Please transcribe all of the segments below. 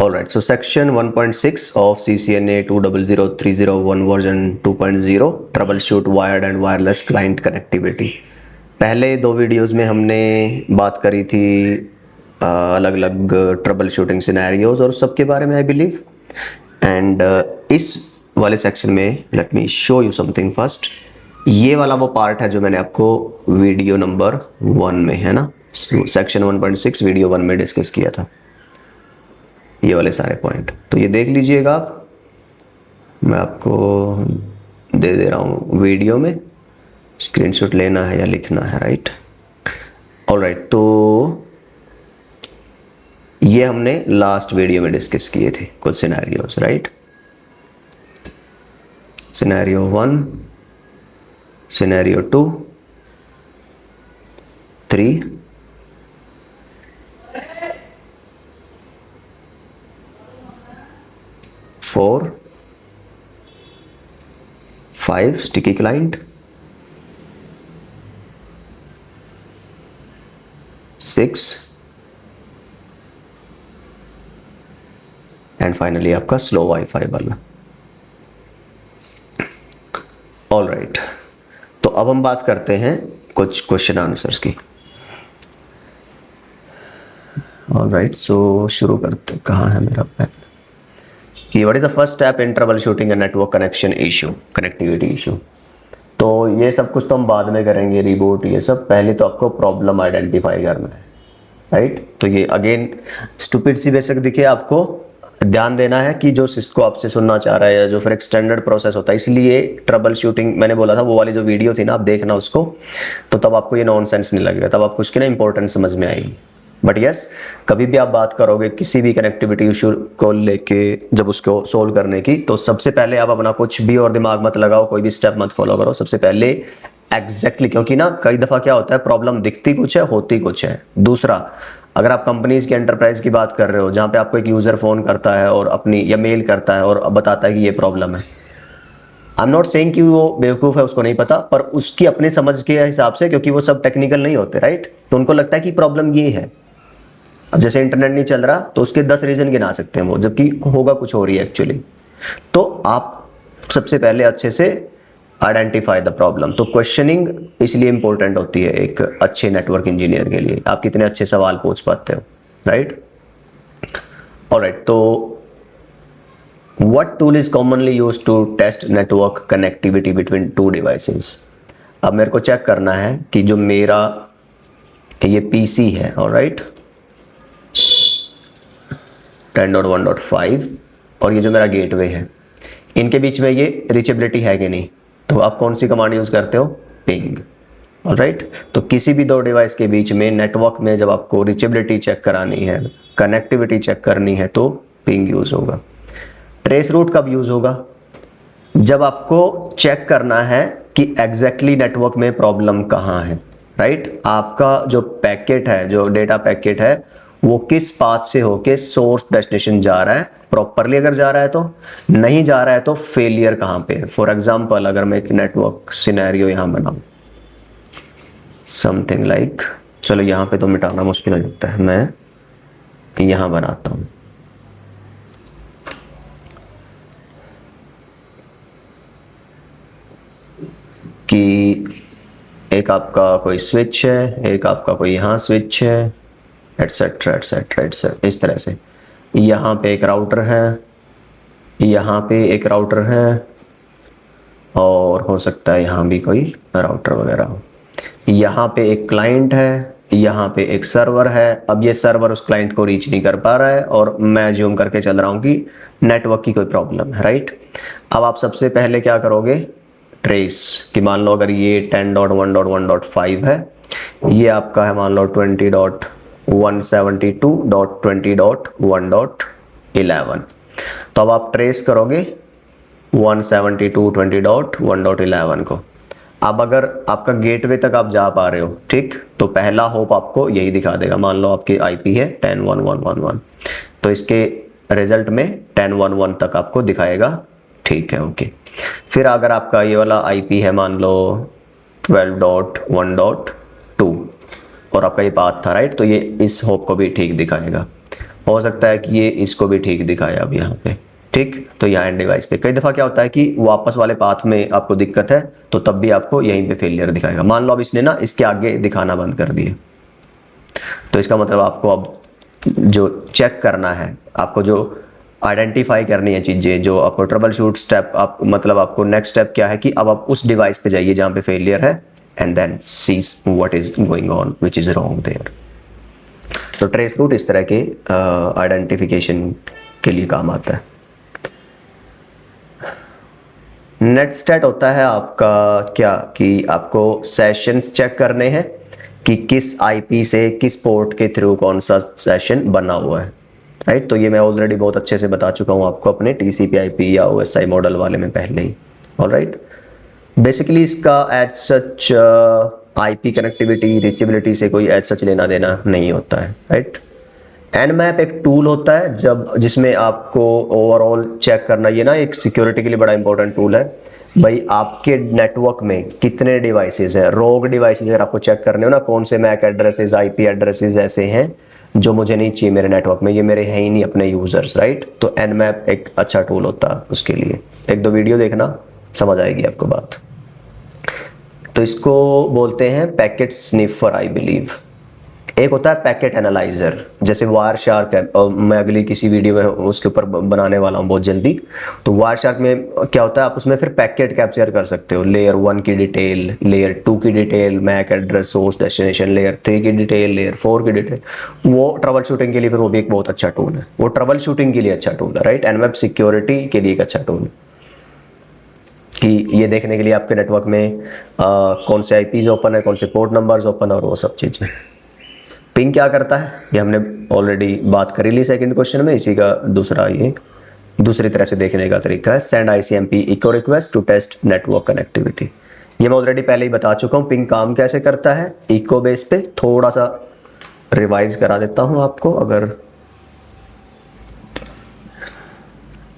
Alright, so section 1.6 of CCNA 200301 version 2.0 troubleshoot wired and wireless client connectivity। पहले दो videos में हमने बात करी थी अलग अलग ट्रबल शूटिंग सिनेरियोज और सबके बारे में आई बिलीव। एंड इस वाले सेक्शन में let me show you something first. ये वाला वो पार्ट है जो मैंने आपको वीडियो नंबर 1 में, है ना, सेक्शन 1.6 वीडियो 1 में डिस्कस किया था, ये वाले सारे पॉइंट। तो ये देख लीजिएगा आप, मैं आपको दे दे रहा हूँ वीडियो में, स्क्रीनशॉट लेना है या लिखना है, राइट। ऑलराइट, तो ये हमने लास्ट वीडियो में डिस्कस किए थे कुछ scenarios, right. Scenario 1, scenario 2, 3, 4, 5 sticky client, 6 and finally आपका स्लो वाईफाई वाला। ऑलराइट, तो अब हम बात करते हैं कुछ क्वेश्चन आंसर्स की। ऑलराइट, सो शुरू करते, कहाँ है मेरा पेन कि what is the first step in trouble shooting a network connection issue, connectivity issue. तो ये सब कुछ तो हम बाद में करेंगे, रिबूट ये सब। पहले तो आपको प्रॉब्लम आइडेंटिफाई करना है, राइट। तो ये अगेन स्टूपिड सी बेसिक दिखे, आपको ध्यान देना है कि जो सिस्को आपसे सुनना चाह रहा है, जो फिर एक स्टैंडर्ड प्रोसेस होता है, इसलिए ट्रबल शूटिंग मैंने बोला था, वो वाली जो वीडियो थी ना, आप देखना उसको, तो तब आपको ये नॉनसेंस नहीं लगेगा, तब आपको उसकी ना इंपॉर्टेंस समझ में आएगी। बट यस, कभी भी आप बात करोगे किसी भी कनेक्टिविटी इशू को लेके, जब उसको सोल्व करने की, तो सबसे पहले आप अपना कुछ भी और दिमाग मत लगाओ, कोई भी स्टेप मत फॉलो करो। सबसे पहले एग्जैक्टली, क्योंकि ना कई दफा क्या होता है, प्रॉब्लम दिखती कुछ है, होती कुछ है। दूसरा, अगर आप कंपनीज की, एंटरप्राइज की बात कर रहे हो, जहां पे आपको एक यूजर फोन करता है और अपनी या मेल करता है और बताता है कि ये प्रॉब्लम है, आई एम नॉट सेइंग कि वो बेवकूफ है, उसको नहीं पता, पर उसकी अपनी समझ के हिसाब से, क्योंकि वो सब टेक्निकल नहीं होते, राइट, तो उनको लगता है कि प्रॉब्लम ये है। अब जैसे इंटरनेट नहीं चल रहा तो उसके 10 रीजन गिना सकते हैं वो, जबकि होगा कुछ हो रही है एक्चुअली। तो आप सबसे पहले अच्छे से आइडेंटिफाई द प्रॉब्लम। तो क्वेश्चनिंग इसलिए इंपॉर्टेंट होती है एक अच्छे नेटवर्क इंजीनियर के लिए, आप कितने अच्छे सवाल पूछ पाते हो, राइट। ऑलराइट, तो what tool is commonly used to test network connectivity between two devices. अब मेरे को चेक करना है कि जो मेरा ये पीसी है, ऑलराइट, 10.1.5 और ये जो मेरा गेटवे है, इनके बीच में ये रीचेबिलिटी है कि नहीं। तो आप कौन सी कमांड यूज करते हो, पिंग, ऑलराइट। तो किसी भी दो डिवाइस के बीच में नेटवर्क में जब आपको रीचेबिलिटी चेक करानी है, कनेक्टिविटी चेक करनी है, तो पिंग यूज होगा। ट्रेस रूट कब यूज होगा, जब आपको चेक करना है कि एग्जैक्टली नेटवर्क में प्रॉब्लम कहाँ है, राइट। आपका जो पैकेट है, जो डेटा पैकेट है, वो किस पाथ से होके सोर्स डेस्टिनेशन जा रहा है, प्रॉपरली अगर जा रहा है तो, नहीं जा रहा है तो फेलियर कहाँ पे है। फॉर एग्जांपल, अगर मैं एक नेटवर्क सिनेरियो यहां बनाऊं, समथिंग लाइक, चलो यहां पे तो मिटाना मुश्किल हो जाता है, मैं यहां बनाता हूं कि एक आपका कोई स्विच है, एक आपका कोई यहां स्विच है, एटसेट्रा एटसेट्रा एटसेट्रा, इस तरह से। यहाँ पे एक राउटर है, यहाँ पे एक राउटर है, और हो सकता है यहाँ भी कोई राउटर वगैरह हो। यहाँ पे एक क्लाइंट है, यहाँ पे एक सर्वर है। अब ये सर्वर उस क्लाइंट को रीच नहीं कर पा रहा है और मैं ज्यूम करके चल रहा हूँ कि नेटवर्क की कोई प्रॉब्लम है, राइट। अब आप सबसे पहले क्या करोगे, ट्रेस, कि मान लो अगर ये 10.1.1.5 है, ये आपका है मान लो 20.172.20.1.11। तो अब आप ट्रेस करोगे 172.20.1.11 को। अब अगर आपका गेटवे तक आप जा पा रहे हो, ठीक, तो पहला होप आपको यही दिखा देगा। मान लो आपकी आईपी है 10.1.1.1, तो इसके रिजल्ट में 10.1.1 तक आपको दिखाएगा, ठीक है, ओके। फिर अगर आपका ये वाला आईपी है मान लो 12.1.2 और आपका ये पाथ था, राइट, तो ये इस होप को भी ठीक दिखाएगा। हो सकता है कि ये इसको भी ठीक दिखाए अब यहाँ पे, ठीक। तो यहाँ एंड डिवाइस पे कई दफ़ा क्या होता है कि वापस वाले पाथ में आपको दिक्कत है, तो तब भी आपको यहीं पे फेलियर दिखाएगा। मान लो अब इसने ना इसके आगे दिखाना बंद कर दिए, तो इसका मतलब आपको अब जो चेक करना है, आपको जो आइडेंटिफाई करनी है चीज़ें, जो आपको ट्रबल शूट स्टेप, आप मतलब आपको नेक्स्ट स्टेप क्या है कि अब आप उस डिवाइस पे जाइए जहाँ पे फेलियर है, and then sees what is going on which is wrong there. तो ट्रेस रूट इस तरह के आइडेंटिफिकेशन के लिए काम आता है। नेक्स्ट स्टेप होता है आपका क्या कि आपको सेशंस चेक करने हैं कि किस आईपी से किस पोर्ट के थ्रू कौन सा सेशन बना हुआ है, राइट। तो ये मैं ऑलरेडी बहुत अच्छे से बता चुका हूँ आपको अपने टीसीपी आईपी या ओएसआई मॉडल वाले में पहले ही, ऑलराइट। बेसिकली इसका as such IP connectivity reachability से कोई एज सच लेना देना नहीं होता है, राइट। एनमैप एक टूल होता है जब जिसमें आपको ओवरऑल चेक करना, ये ना एक सिक्योरिटी के लिए बड़ा इंपॉर्टेंट टूल है भाई। आपके नेटवर्क में कितने डिवाइसेस हैं, रोग डिवाइसेस अगर आपको चेक करने हो ना, कौन से मैक एड्रेसेस आईपी एड्रेसेस ऐसे हैं जो मुझे नहीं चाहिए मेरे नेटवर्क में, ये मेरे हैं ही नहीं अपने यूजर्स, राइट। तो एनमैप एक अच्छा टूल होता है उसके लिए। एक दो वीडियो देखना, समझ आएगी आपको बात। तो इसको बोलते हैं पैकेट स्निफर आई बिलीव। एक होता है पैकेट एनालाइजर, जैसे वायर शार्क है, और मैं अगली किसी वीडियो में उसके ऊपर बनाने वाला हूँ बहुत जल्दी। तो वायर शार्क में क्या होता है, आप उसमें फिर पैकेट कैप्चर कर सकते हो, लेयर 1 की डिटेल, लेयर 2 की detail, MAC address, source destination, layer 3 की डिटेल, लेयर 4 की डिटेल। वो ट्रबल शूटिंग के लिए फिर वो भी एक बहुत अच्छा टूल है, वो ट्रबल शूटिंग के लिए अच्छा टूल है, राइट। एनवेब सिक्योरिटी के लिए एक अच्छा टूल है कि ये देखने के लिए आपके नेटवर्क में कौन से आईपीज ओपन है, कौन से पोर्ट नंबर्स ओपन है, और वो सब चीज़ें। पिंग क्या करता है ये हमने ऑलरेडी बात करी ली सेकंड क्वेश्चन में, इसी का दूसरा ये दूसरी तरह से देखने का तरीका है, send ICMP echo request to test network connectivity. ये मैं ऑलरेडी पहले ही बता चुका हूँ पिंग काम कैसे करता है इको बेस पे। थोड़ा सा रिवाइज करा देता हूँ आपको, अगर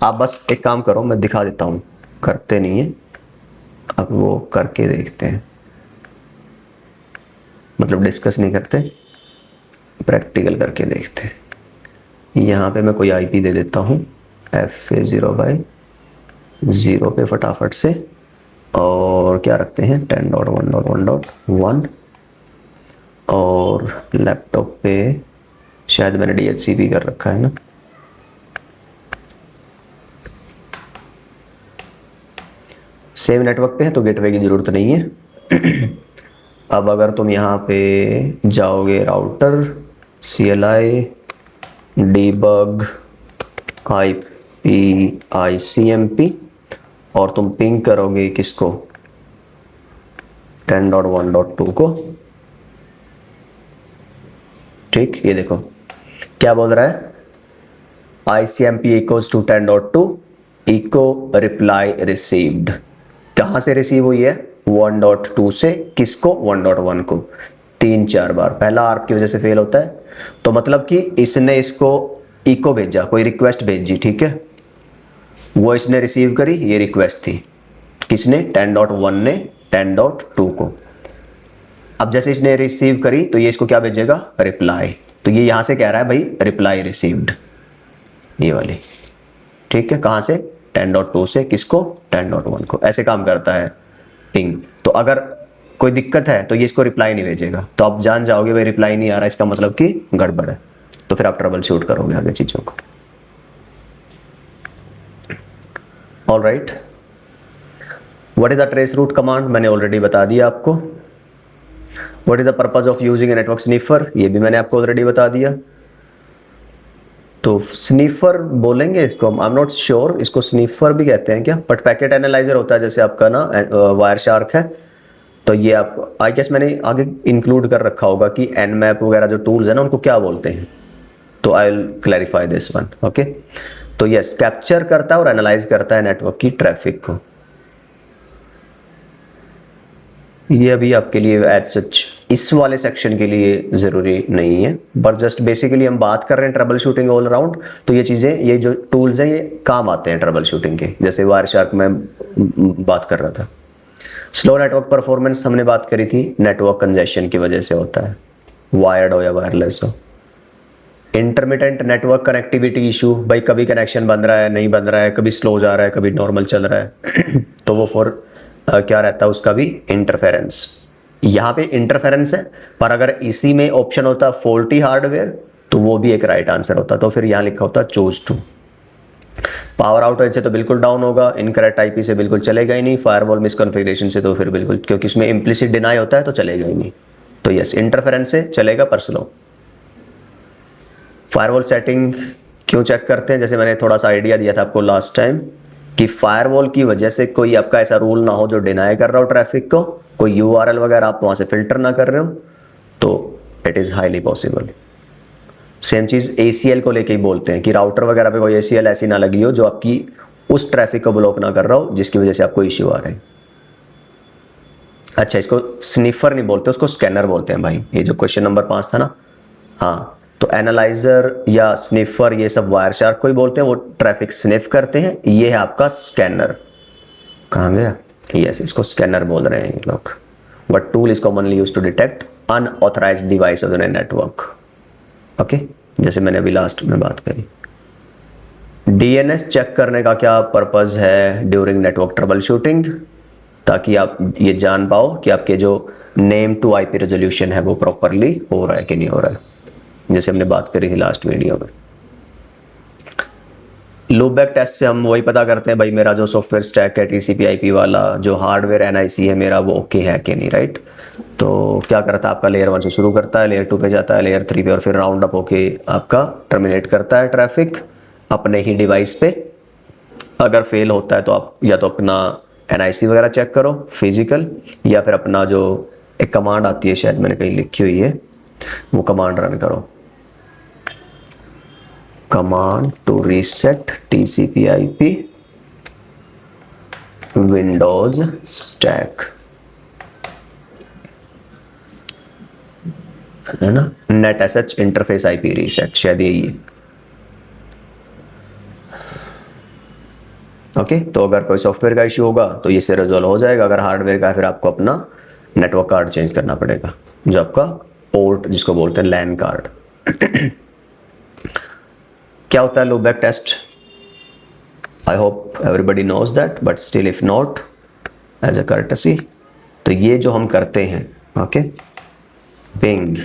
आप बस एक काम करो, मैं दिखा देता हूँ, करते नहीं है, अब वो करके देखते हैं, मतलब डिस्कस नहीं करते, प्रैक्टिकल करके देखते हैं। यहाँ पे मैं कोई आईपी दे देता हूँ FA0/0 पे फटाफट से, और क्या रखते हैं 10.1.1.1, और लैपटॉप पे शायद मैंने DHCP कर रखा है ना, सेम नेटवर्क पे है तो गेटवे की जरूरत नहीं है। अब अगर तुम यहाँ पे जाओगे router CLI debug IP ICMP और तुम पिंग करोगे किसको 10.1.2 को, ठीक। ये देखो क्या बोल रहा है, ICMP equals to 10.2 echo reply received. कहाँ से रिसीव हुई है 1.2 से, किसको 1.1 को, 3-4 बार। पहला आर्प की वजह से फेल होता है, तो मतलब कि इसने इसको इको भेजा, कोई रिक्वेस्ट भेजी, ठीक है, वो इसने रिसीव करी, ये रिक्वेस्ट थी किसने 10.1 ने 10.2 को। अब जैसे इसने रिसीव करी तो ये इसको क्या भेजेगा रिप्लाई, तो ये यहां से कह रहा है भाई रिप्लाई रिसीव्ड, ये वाली, ठीक है। कहां से 10.2 से, किसको 10.1 को। ऐसे काम करता है पिंग। तो अगर कोई दिक्कत है तो ये इसको रिप्लाई नहीं भेजेगा, तो आप जान जाओगे भाई रिप्लाई नहीं आ रहा, इसका मतलब कि गड़बड़ है, तो फिर आप ट्रबल शूट करोगे आगे चीजों को। Alright, what is the trace route command, मैंने ऑलरेडी बता दिया आपको। What is the purpose of using a network sniffer, ये भी मैंने आपको ऑलरेडी बता दिया। तो स्नीफर बोलेंगे इसको, आई एम नॉट श्योर इसको स्नीफर भी कहते हैं क्या, बट पैकेट एनालाइजर होता है जैसे आपका ना वायर शार्क है। तो ये आप आई गेस मैंने आगे इंक्लूड कर रखा होगा कि एनमैप वगैरह जो टूल्स है ना उनको क्या बोलते हैं, तो I will clarify this one, okay. तो यस, कैप्चर करता है और एनालाइज करता है नेटवर्क की ट्रैफिक को। ये अभी आपके लिए एज सच इस वाले सेक्शन के लिए ज़रूरी नहीं है, बट जस्ट बेसिकली हम बात कर रहे हैं ट्रबल शूटिंग ऑल अराउंड, तो ये चीज़ें, ये जो टूल्स हैं ये काम आते हैं ट्रबल शूटिंग के। जैसे वायर शार्क में बात कर रहा था। स्लो नेटवर्क परफॉर्मेंस हमने बात करी थी, नेटवर्क कंजेशन की वजह से होता है, वायर्ड हो या वायरलेस हो। इंटरमिटेंट नेटवर्क कनेक्टिविटी इशू, भाई कभी कनेक्शन बन रहा है, नहीं बन रहा है, कभी स्लो जा रहा है, कभी नॉर्मल चल रहा है तो वो क्या रहता है उसका भी इंटरफेरेंस। यहाँ पे इंटरफेरेंस है, पर अगर इसी में ऑप्शन होता फॉल्टी हार्डवेयर तो वो भी एक राइट आंसर होता। तो फिर यहाँ लिखा होता चूज टू। पावर आउटेज से तो बिल्कुल डाउन होगा, इनकरेक्ट आईपी से बिल्कुल चलेगा ही नहीं, फायरवॉल मिसकॉन्फ़िगरेशन से तो फिर बिल्कुल, क्योंकि इसमें इम्प्लिसिट डिनाई होता है तो चलेगा ही नहीं। तो यस, इंटरफेरेंस से चलेगा पर स्लो। फायरवॉल सेटिंग क्यों चेक करते हैं, जैसे मैंने थोड़ा सा आइडिया दिया था आपको लास्ट टाइम कि फायरवॉल की वजह से कोई आपका ऐसा रूल ना हो जो डिनाई कर रहा हो ट्रैफिक को, कोई यूआरएल वगैरह आप वहाँ से फिल्टर ना कर रहे हो, तो it is highly possible. Same cheese ACL को लेके ही बोलते हैं कि राउटर वगैरह पे कोई ACL ऐसी ना लगी हो जो आपकी उस ट्रैफिक को ब्लॉक ना कर रहा हो जिसकी वजह से आपको इश्यू आ रहा है। अच्छा, इसको स्निफर नहीं बोलते, उसको स्कैनर बोलते हैं भाई। ये जो क्वेश्चन नंबर 5 था ना, हाँ, तो एनालाइजर या स्निफर ये सब वायर शार्क को ही बोलते हैं, वो ट्रैफिक स्निफ करते हैं। ये है आपका स्कैनर। कहाँ गया? यस, इसको स्कैनर बोल रहे हैं ये लोग। What tool is commonly use to detect unauthorized device on a network. Okay, जैसे मैंने अभी लास्ट में बात करी। DNS चेक करने का क्या पर्पस है ड्यूरिंग नेटवर्क ट्रबल शूटिंग, ताकि आप ये जान पाओ कि आपके जो नेम टू IP रेजोल्यूशन है वो प्रॉपरली हो रहा है कि नहीं हो रहा है, जैसे हमने बात करी थी लास्ट वीडियो में। लूपबैक टेस्ट से हम वही पता करते हैं भाई मेरा जो सॉफ्टवेयर स्टैक है TCP/IP वाला, जो हार्डवेयर NIC है मेरा, वो ओके है कि नहीं, राइट। तो क्या करता है आपका, लेयर 1 से शुरू करता है, लेयर 2 पे जाता है, लेयर 3 पे, और फिर राउंड अप होके आपका टर्मिनेट करता है ट्रैफिक अपने ही डिवाइस पे। अगर फेल होता है तो आप या तो अपना NIC वगैरह चेक करो फिजिकल, या फिर अपना जो एक कमांड आती है, शायद मैंने कहीं लिखी हुई है, वो कमांड रन करो, command to reset TCP/IP Windows stack, है ना, net SH interface IP reset, शायद यही है। ओके, तो अगर कोई सॉफ्टवेयर का इश्यू होगा तो ये से रिजॉल्व हो जाएगा। अगर हार्डवेयर का है फिर आपको अपना नेटवर्क कार्ड चेंज करना पड़ेगा, जो आपका पोर्ट जिसको बोलते हैं लैन कार्ड। क्या होता है loopback test? I hope everybody knows that, but still if not, as a courtesy, तो ये जो हम करते हैं, ओके, पिंग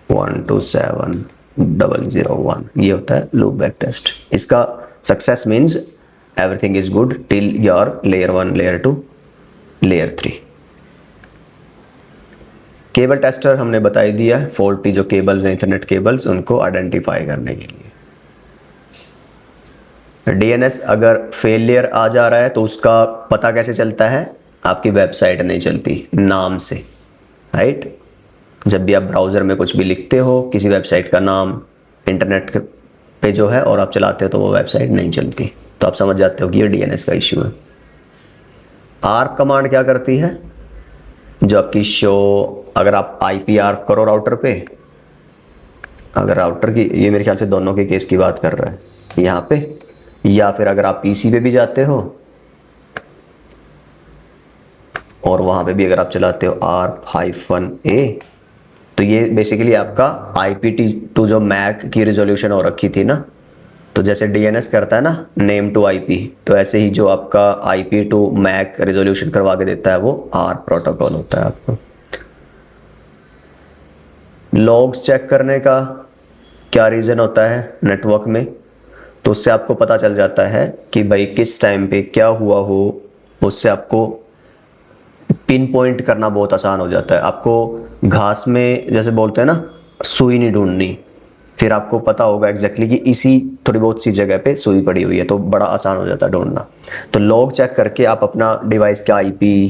127.0.0.1, ये होता है लूपबैक टेस्ट। इसका success means everything is good till your layer 1, layer 2, layer 3। Cable tester हमने बता ही दिया है, फॉल्टी जो केबल्स हैं, इंटरनेट केबल्स, उनको आइडेंटिफाई करने के लिए। DNS अगर फेलियर आ जा रहा है तो उसका पता कैसे चलता है? आपकी वेबसाइट नहीं चलती नाम से, राइट। जब भी आप ब्राउज़र में कुछ भी लिखते हो, किसी वेबसाइट का नाम इंटरनेट पे जो है, और आप चलाते हो तो वो वेबसाइट नहीं चलती, तो आप समझ जाते हो कि ये DNS का इश्यू है। आर्क कमांड क्या करती है? जो आपकी शो, अगर आप IP आर्क करो राउटर पे, अगर राउटर की, ये मेरे ख्याल से दोनों के केस की बात कर रहा है यहाँ पे, या फिर अगर आप PC पे भी जाते हो और वहाँ पे भी अगर आप चलाते हो ARP-A, तो ये बेसिकली आपका IP जो मैक की रिजोल्यूशन हो रखी थी ना, तो जैसे DNS करता है ना नेम टू IP, तो ऐसे ही जो आपका IP टू मैक रिजोल्यूशन करवा के देता है वो ARP प्रोटोकॉल होता है आपको। लॉग्स चेक करने का क्या रीज़न होता है नेटवर्क में? तो उससे आपको पता चल जाता है कि भाई किस टाइम पे क्या हुआ हो, उससे आपको पिन पॉइंट करना बहुत आसान हो जाता है। आपको घास में जैसे बोलते हैं ना, सुई नहीं ढूंढनी, फिर आपको पता होगा एग्जैक्टली कि इसी थोड़ी बहुत सी जगह पे सुई पड़ी हुई है, तो बड़ा आसान हो जाता है ढूंढना। तो लॉग चेक करके आप अपना डिवाइस का IP,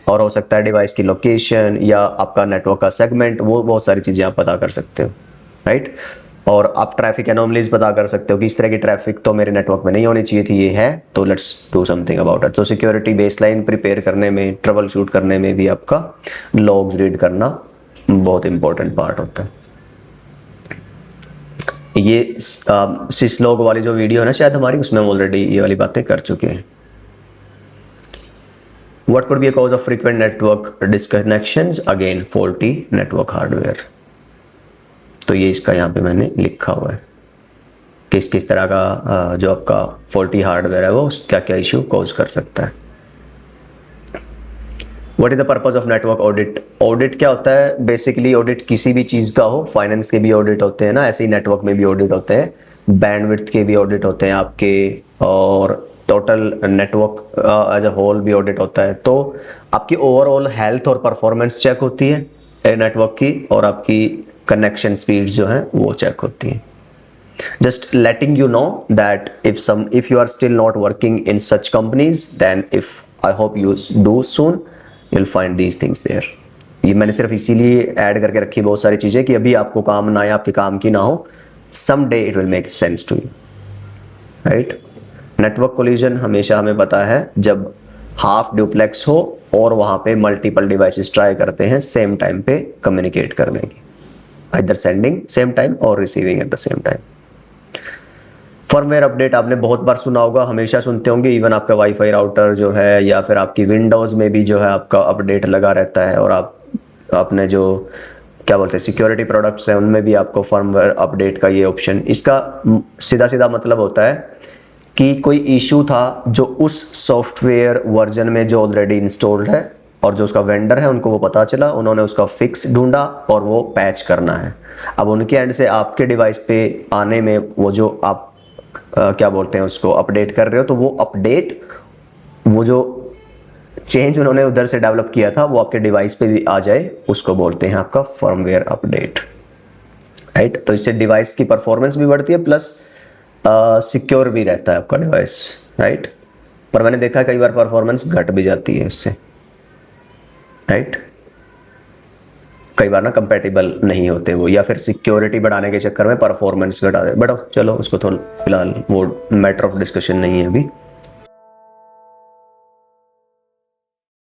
और हो सकता है डिवाइस की लोकेशन या आपका नेटवर्क का सेगमेंट, वो बहुत सारी चीज़ें आप पता कर सकते हो, राइट। और आप ट्रैफिक एनोमलीज पता कर सकते हो कि इस तरह की ट्रैफिक तो मेरे नेटवर्क में नहीं होनी चाहिए थी, ये है, तो let's do something about it. तो सिक्योरिटी बेसलाइन प्रिपेयर करने में, ट्रबल शूट करने में भी आपका लॉग्स रीड करना बहुत इंपॉर्टेंट पार्ट होता है। ये सिसलॉग वाली जो वीडियो है ना शायद हमारी, उसमें हम ऑलरेडी ये वाली बातें कर चुके हैं। What could be a cause of frequent network disconnections? Again, faulty network hardware. तो ये इसका यहाँ पे मैंने लिखा हुआ है किस किस तरह का जो आपका फॉल्टी हार्डवेयर है वो क्या क्या इशू कॉज कर सकता है। What is the purpose of network audit? Audit क्या होता है? बेसिकली ऑडिट किसी भी चीज़ का हो, फाइनेंस के भी ऑडिट होते हैं ना, ऐसे ही नेटवर्क में भी ऑडिट होते हैं, बैंडविड्थ के भी ऑडिट होते हैं आपके, और total network as a whole भी ऑडिट होता है। तो आपकी ओवरऑल हेल्थ और परफॉर्मेंस चेक होती है नेटवर्क की, और आपकी कनेक्शन स्पीड जो है वो चेक होती है। Just letting you know that if you are still not working in such companies, then if I hope you do soon, you'll find these things there. ये मैंने सिर्फ इसीलिए ऐड करके रखी बहुत सारी चीज़ें कि अभी आपको काम ना आए, आपके काम की ना हो, someday it will make sense to you, right? Network collision हमेशा हमें पता है जब हाफ ड्यूप्लेक्स हो और वहाँ पे मल्टीपल डिवाइसेस ट्राई करते हैं सेम टाइम पे कम्युनिकेट करने की, either sending सेम टाइम और receiving at the same time. Firmware update आपने बहुत बार सुना होगा, हमेशा सुनते होंगे, इवन आपका वाईफाई राउटर जो है या फिर आपकी विंडोज़ में भी जो है आपका अपडेट लगा रहता है, और आप अपने जो क्या बोलते हैं सिक्योरिटी प्रोडक्ट्स हैं उनमें भी आपको फर्मवेयर अपडेट का ये ऑप्शन, इसका सीधा सीधा मतलब होता है कि कोई इशू था जो उस सॉफ्टवेयर वर्जन में जो ऑलरेडी इंस्टॉल्ड है और जो उसका वेंडर है उनको वो पता चला, उन्होंने उसका फिक्स ढूंढा और वो पैच करना है। अब उनके एंड से आपके डिवाइस पे आने में वो जो आप क्या बोलते हैं उसको अपडेट कर रहे हो, तो वो अपडेट वो जो चेंज उन्होंने उधर से डेवलप किया था वो आपके डिवाइस पे भी आ जाए, उसको बोलते हैं आपका फर्मवेयर अपडेट, राइट। तो इससे डिवाइस की परफॉर्मेंस भी बढ़ती है, प्लस सिक्योर भी रहता है आपका डिवाइस, राइट। पर मैंने देखा है कई बार परफॉर्मेंस घट भी जाती है इससे, राइट। कई बार ना कंपैटिबल नहीं होते वो, या फिर सिक्योरिटी बढ़ाने के चक्कर में परफॉर्मेंस घटा दे, बट चलो उसको थोड़ा फिलहाल वो मैटर ऑफ डिस्कशन नहीं है अभी।